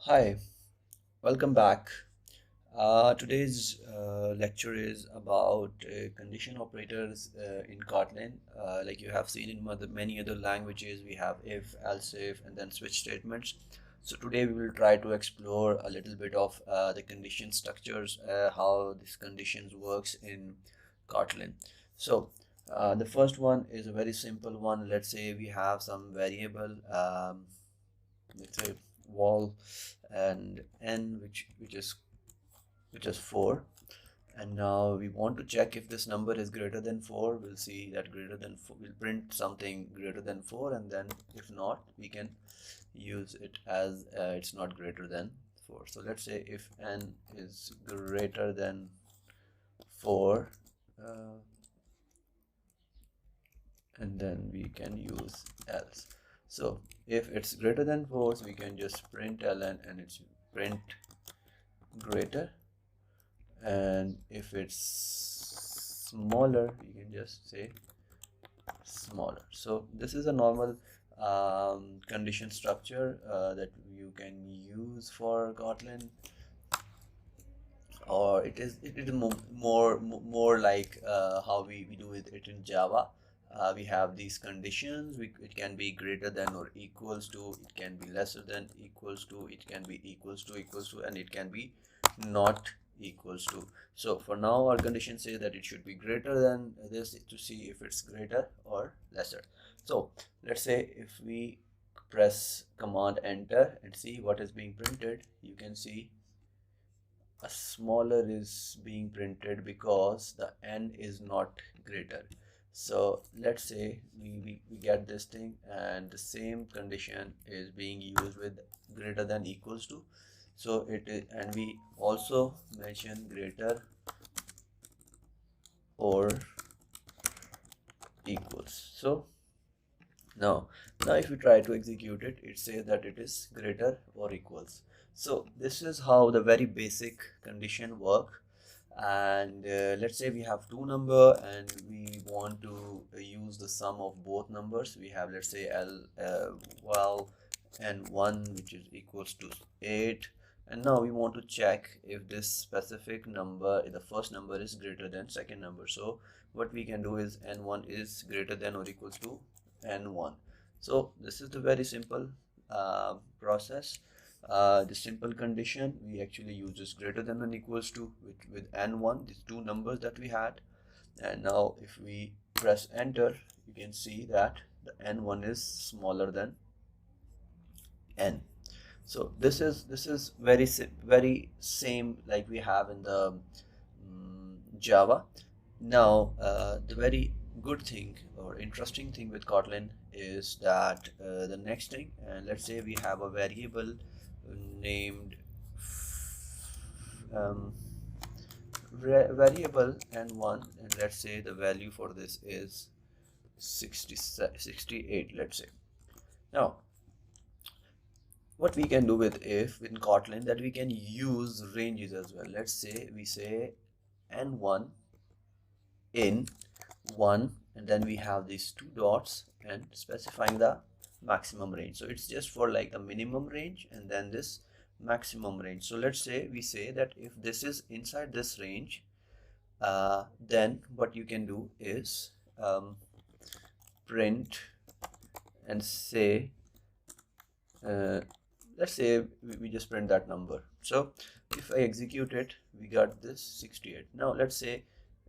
Hi, welcome back. Today's lecture is about condition operators in Kotlin. Like you have seen in many other languages, we have if, else if, and then switch statements. So today we will try to explore a little bit of the condition structures, how these conditions works in Kotlin. So the first one is a very simple one. Let's say we have some variable. Let's say wall and n which is 4, and now we want to check if this number is greater than 4. We'll see that greater than 4, we'll print something greater than 4, and then if not, we can use it as it's not greater than 4. So let's say if n is greater than 4, uh, and then we can use else. So if it's greater than 4, so we can just print ln, and it's print greater, and if it's smaller, you can just say smaller. So this is a normal condition structure that you can use for Kotlin, or it is more like how we do it in Java. We have these conditions. It can be greater than or equals to, it can be lesser than equals to, it can be equals to, and it can be not equals to. So for now, our condition says that it should be greater than this to see if it's greater or lesser. So let's say if we press command enter and see what is being printed, you can see a smaller is being printed because the n is not greater. So let's say we get this thing, and the same condition is being used with greater than equals to. So it is, and we also mention greater or equals. So now if we try to execute it, it says that it is greater or equals. So this is how the very basic condition work. And let's say we have two number and we want to use the sum of both numbers. We have, let's say, well, n1 which is equals to 8, and now we want to check if this specific number, the first number, is greater than second number. So what we can do is n1 is greater than or equals to n1. So this is the very simple process. The simple condition, we actually use this greater than or equals to with n1, these two numbers that we had. And now if we press enter, you can see that the n1 is smaller than n. So this is very same like we have in the Java. Now the very good thing or interesting thing with Kotlin is that the next thing, and let's say we have a variable named um, variable n1, and let's say the value for this is 68, let's say. Now what we can do with if in Kotlin, that we can use ranges as well. Let's say we say n1 in 1, and then we have these two dots and specifying the maximum range. So it's just for like the minimum range and then this maximum range. So let's say we say that if this is inside this range, then what you can do is print and say let's say we just print that number. So if I execute it, we got this 68. Now let's say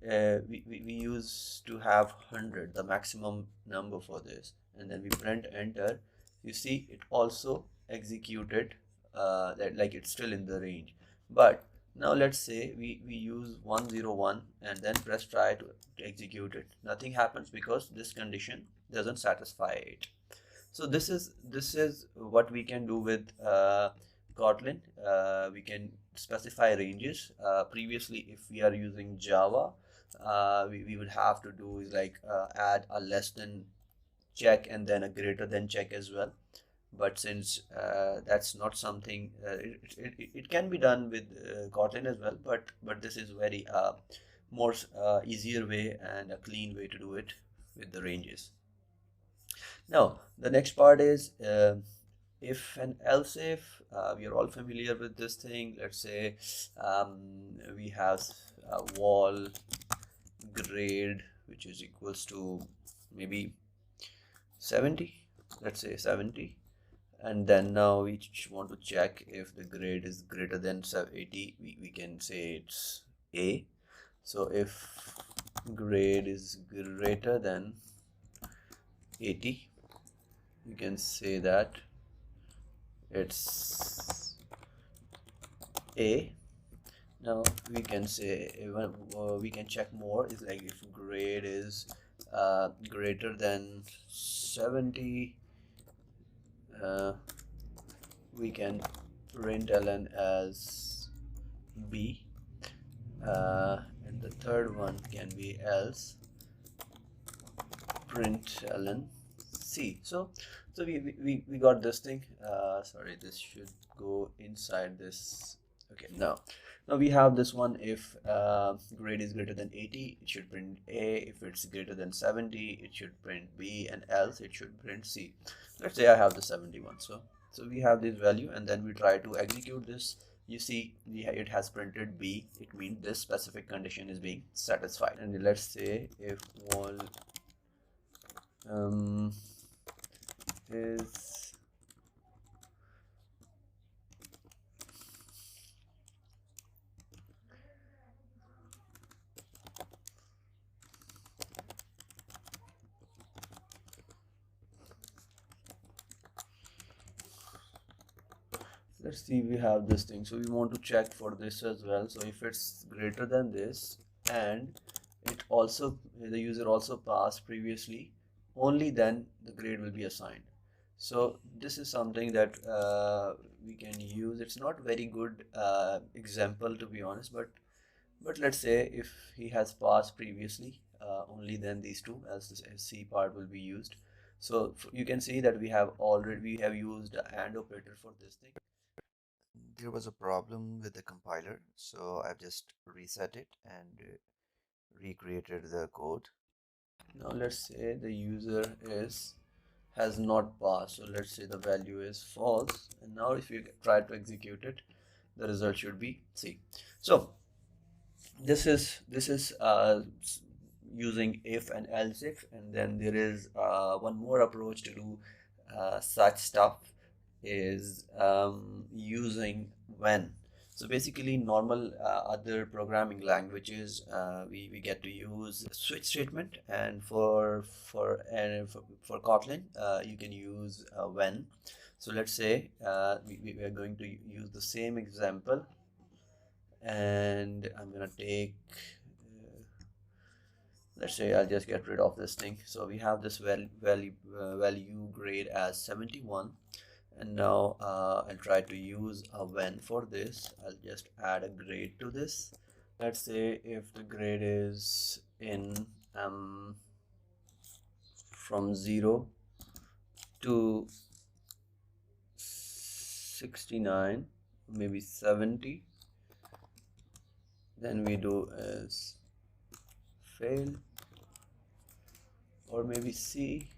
we used to have 100, the maximum number for this, and then we print enter. You see it also executed that like it's still in the range. But now let's say we use 101 and then press try to execute it. Nothing happens because this condition doesn't satisfy it. So this is what we can do with Kotlin. We can specify ranges. Previously, if we are using Java, we would have to do is like add a less than check and then a greater than check as well. But since that's not something, it can be done with Kotlin as well, but this is very more easier way and a clean way to do it with the ranges. Now the next part is if and else if, we are all familiar with this thing. Let's say we have wall grade which is equals to maybe 70, let's say 70, and then now we want to check if the grade is greater than 80. We can say it's A. So if grade is greater than 80, you can say that it's A. Now we can say even we can check more, is like if grade is greater than 70, uh, we can print ln as B, and the third one can be else print ln C. So we got this thing. Sorry, this should go inside this. Okay, now we have this one. If grade is greater than 80, it should print A. If it's greater than 70, it should print B, and else it should print C. Let's say I have the 71. So we have this value, and then we try to execute this. You see, it has printed B. It means this specific condition is being satisfied. And let's say if wall is let's see, we have this thing, so we want to check for this as well. So if it's greater than this and it also, the user also passed previously, only then the grade will be assigned. So this is something that we can use. It's not very good example, to be honest, but let's say if he has passed previously, only then these two, as the C part will be used. So you can see that we have used the AND operator for this thing. There was a problem with the compiler, so I've just reset it and recreated the code. Now let's say the user has not passed, so let's say the value is false, and now if you try to execute it, the result should be C. So this is using if and else if, and then there is one more approach to do such stuff, is using when. So basically normal other programming languages, we get to use switch statement, and for Kotlin you can use when. So let's say we are going to use the same example, and I'm gonna take let's say I'll just get rid of this thing. So we have this value grade as 71, and now I'll try to use a when for this. I'll just add a grade to this. Let's say if the grade is in from 0 to 69, maybe 70, then we do as fail, or maybe C.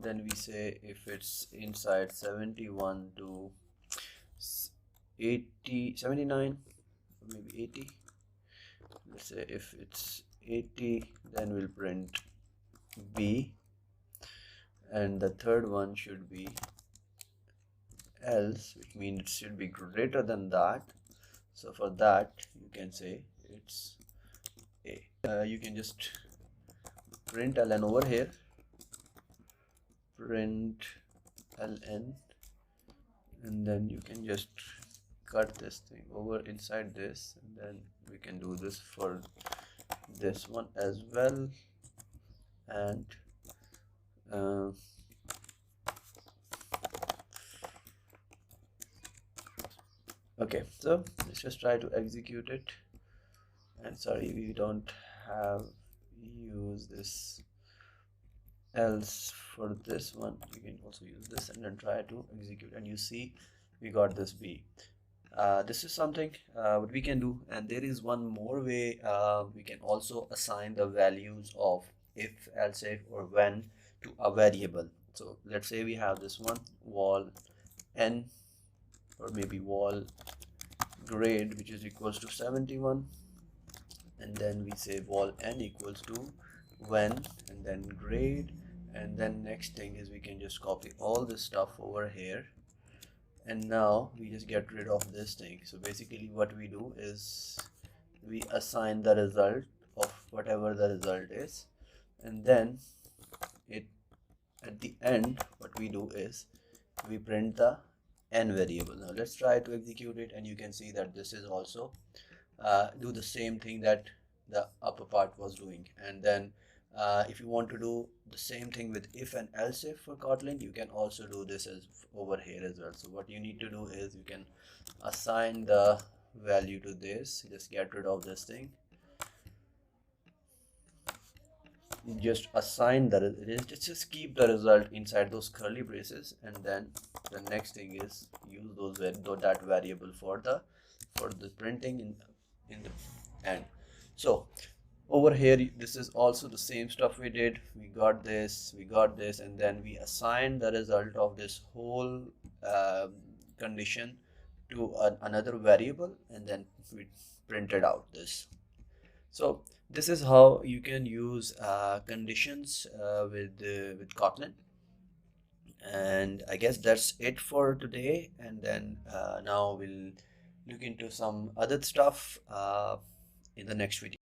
Then we say if it's inside 71 to 80, 79, maybe 80. Let's say if it's 80, then we'll print B, and the third one should be else, which means it should be greater than that. So for that you can say it's A. You can just print ln over here, print ln, and then you can just cut this thing over inside this, and then we can do this for this one as well. And okay, so let's just try to execute it. And sorry, we don't have use this else for this one. You can also use this and then try to execute, and you see we got this B. This is something what we can do, and there is one more way. We can also assign the values of if, else if, or when to a variable. So let's say we have this one wall n, or maybe wall grade, which is equals to 71, and then we say wall n equals to when, and then grade, and then next thing is we can just copy all this stuff over here, and now we just get rid of this thing. So basically what we do is we assign the result of whatever the result is, and then it at the end what we do is we print the n variable. Now let's try to execute it, and you can see that this is also do the same thing that the upper part was doing. And then if you want to do the same thing with if and else if for Kotlin, you can also do this as over here as well. So what you need to do is you can assign the value to this, just get rid of this thing, just assign just keep the result inside those curly braces, and then the next thing is use that variable for the printing in the end. So over here this is also the same stuff we did. We got this, and then we assigned the result of this whole condition to another variable, and then we printed out this. So this is how you can use conditions with Kotlin. And I guess that's it for today. And then now we'll look into some other stuff in the next video.